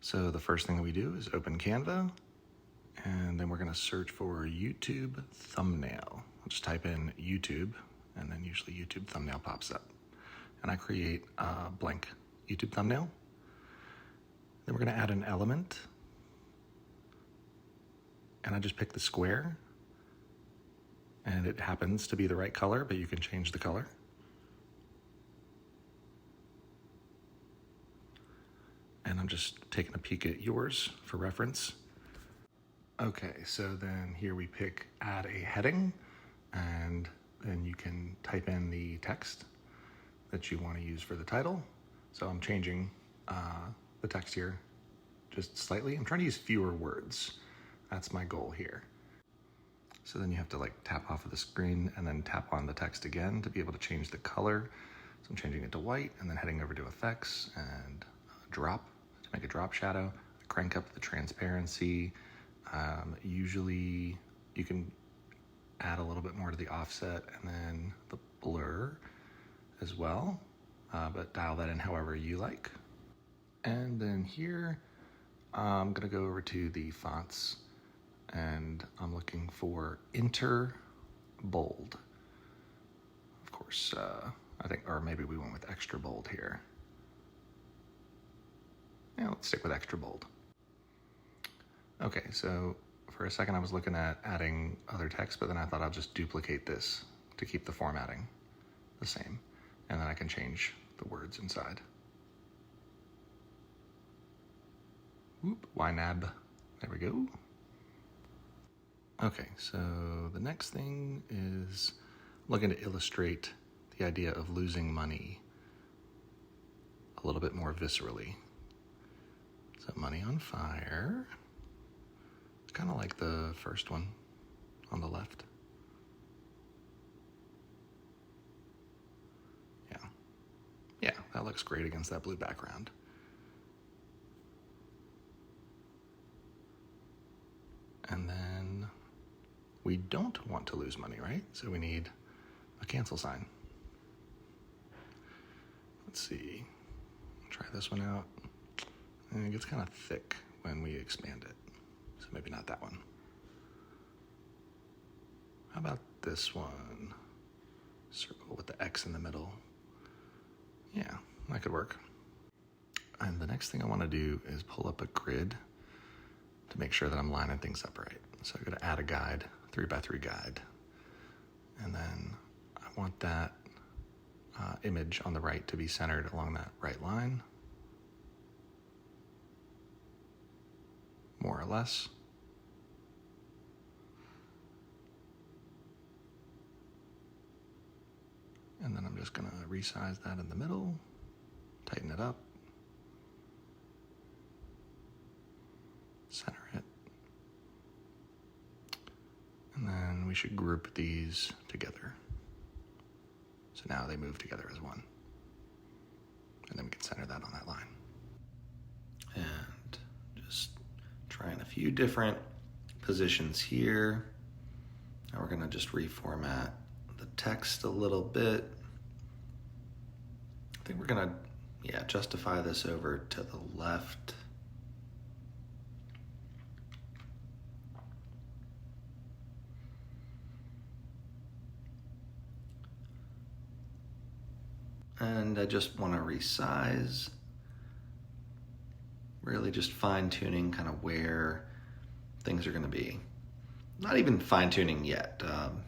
So the first thing that we do is open Canva, and then we're gonna search for YouTube thumbnail. I'll just type in YouTube, and then usually YouTube thumbnail pops up. And I create a blank YouTube thumbnail. Then we're gonna add an element. And I just pick the square. And it happens to be the right color, but you can change the color. And I'm just taking a peek at yours for reference. Okay, so then here we pick add a heading, and then you can type in the text that you want to use for the title. So I'm changing the text here just slightly. I'm trying to use fewer words. That's my goal here. So then you have to like tap off of the screen and then tap on the text again to be able to change the color. So I'm changing it to white and then heading over to effects and drop to make a drop shadow. I crank up the transparency. Usually you can add a little bit more to the offset and then the blur as well, but dial that in however you like. And then here, I'm gonna go over to the fonts and I'm looking for Enter Bold. Of course, I think, or maybe we went with extra bold here. Yeah, let's stick with extra bold. Okay, so for a second I was looking at adding other text, but then I thought I'll just duplicate this to keep the formatting the same. And then I can change the words inside. Whoop, YNAB, there we go. Okay, so the next thing is looking to illustrate the idea of losing money a little bit more viscerally. So money on fire. Kind of like the first one on the left. Yeah, that looks great against that blue background. And then we don't want to lose money, right? So we need a cancel sign. Let's see, try this one out. And it gets kind of thick when we expand it. So maybe not that one. How about this one? Circle with the X in the middle. Yeah, that could work. And the next thing I want to do is pull up a grid to make sure that I'm lining things up right. So I'm going to add a guide, 3x3 guide. And then I want that image on the right to be centered along that right line. More or less. And then I'm just gonna resize that in the middle, tighten it up, center it. And then we should group these together. So now they move together as one. And then we can center that on that line. And just trying a few different positions here. Now we're gonna just reformat the text a little bit. I think we're gonna, justify this over to the left. And I just wanna resize. Really just fine tuning kind of where things are gonna be. Not even fine tuning yet,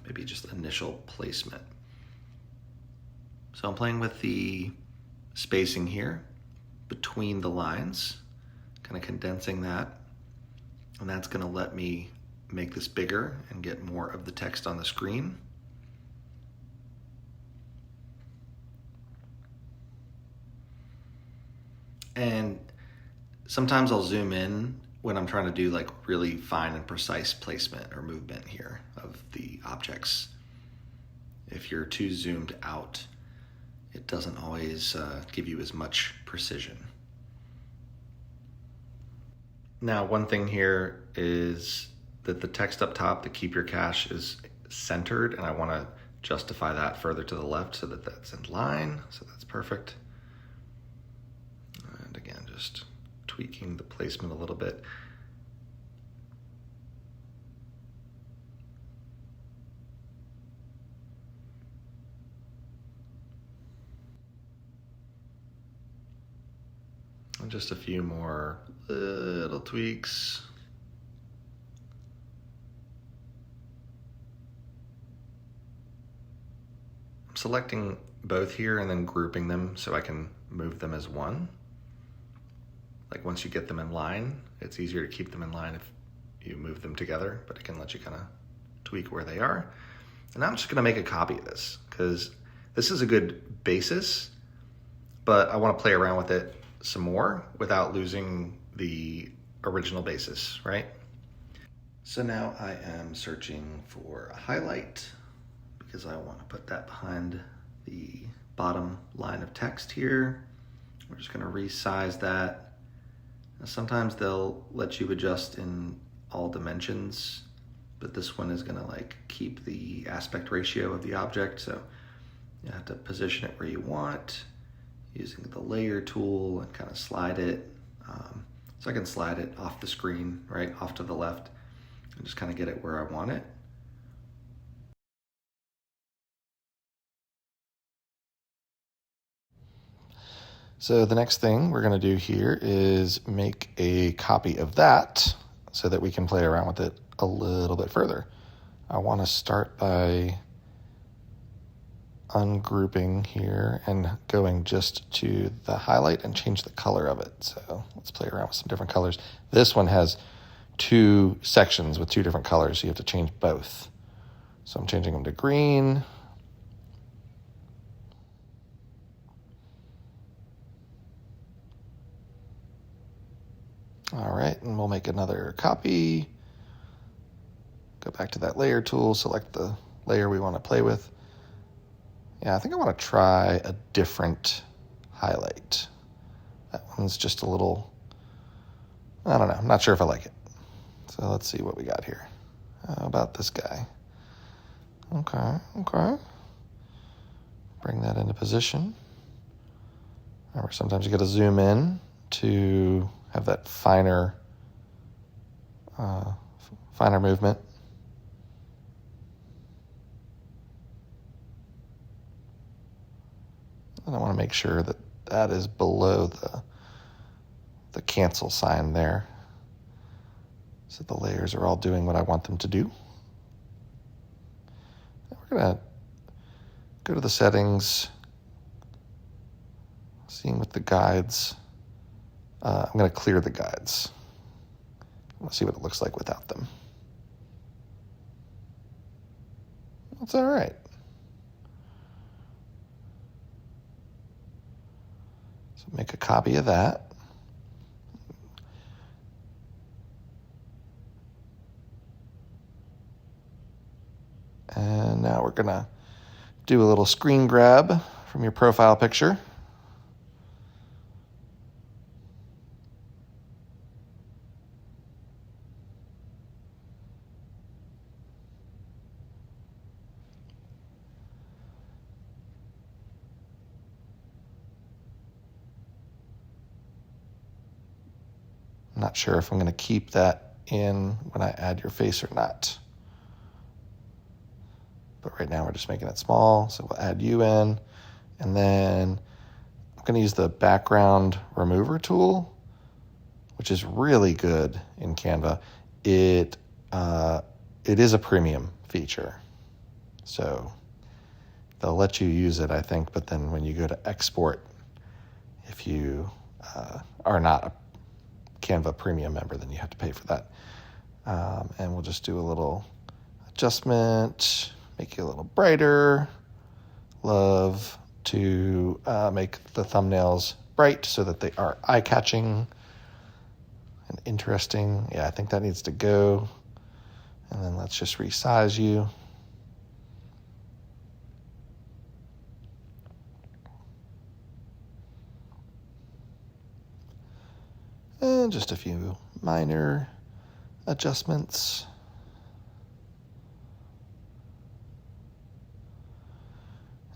maybe just initial placement. So I'm playing with the spacing here between the lines, kind of condensing that. And that's gonna let me make this bigger and get more of the text on the screen. And sometimes I'll zoom in when I'm trying to do like really fine and precise placement or movement here of the objects. If you're too zoomed out, it doesn't always give you as much precision. Now, one thing here is that the text up top, the keep your cash, is centered, and I want to justify that further to the left so that that's in line. So that's perfect. And again, just tweaking the placement a little bit. And just a few more little tweaks. I'm selecting both here and then grouping them so I can move them as one. Like once you get them in line, it's easier to keep them in line if you move them together, but it can let you kind of tweak where they are. And now I'm just gonna make a copy of this because this is a good basis, but I wanna play around with it some more without losing the original basis, right? So now I am searching for a highlight because I want to put that behind the bottom line of text here. We're just going to resize that. Now, sometimes they'll let you adjust in all dimensions, but this one is going to like keep the aspect ratio of the object, so you have to position it where you want using the layer tool and kind of slide it. So I can slide it off the screen, right, off to the left, and just kind of get it where I want it. So the next thing we're going to do here is make a copy of that so that we can play around with it a little bit further. I want to start by ungrouping here and going just to the highlight and change the color of it. So let's play around with some different colors. This one has two sections with two different colors, so you have to change both. So I'm changing them to green. All right, and we'll make another copy. Go back to that layer tool, select the layer we want to play with. Yeah, I think I want to try a different highlight. That one's just a little, I don't know, I'm not sure if I like it. So let's see what we got here. How about this guy? Okay. Bring that into position. Remember, sometimes you got to zoom in to have that finer movement. And I want to make sure that that is below the cancel sign there, so the layers are all doing what I want them to do. And we're going to go to the settings, seeing with the guides. I'm going to clear the guides. I want to see what it looks like without them. That's all right. So make a copy of that. And now we're going to do a little screen grab from your profile picture. I'm not sure if I'm going to keep that in when I add your face or not. But right now we're just making it small, so we'll add you in. And then I'm going to use the background remover tool, which is really good in Canva. It is a premium feature, so they'll let you use it, I think, but then when you go to export, if you are not a Canva premium member, then you have to pay for that. And we'll just do a little adjustment, make it a little brighter. Love to make the thumbnails bright so that they are eye-catching and interesting. Yeah, I think that needs to go. And then let's just resize you. And just a few minor adjustments.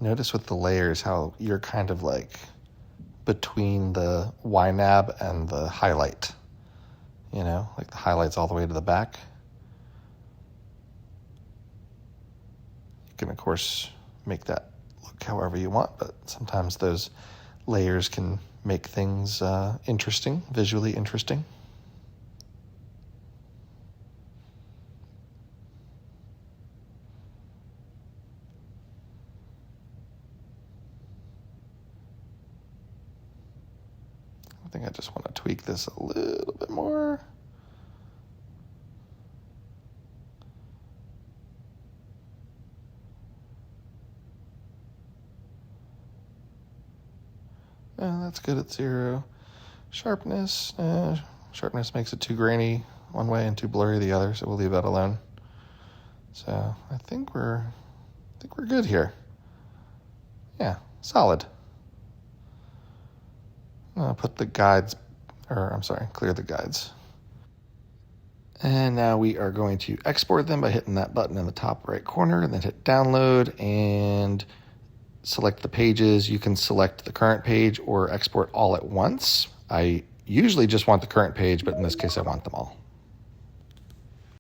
Notice with the layers how you're kind of like between the YNAB and the highlight. You know, like the highlight's all the way to the back. You can, of course, make that look however you want, but sometimes those layers can make things interesting, visually interesting. I think I just want to tweak this a little bit more. That's good at 0. Sharpness. Sharpness makes it too grainy one way and too blurry the other, so we'll leave that alone. So I think we're good here. Yeah, solid. I'll put the guides, clear the guides. And now we are going to export them by hitting that button in the top right corner, and then hit download and select the pages. You can select the current page or export all at once. I usually just want the current page, but in this case I want them all.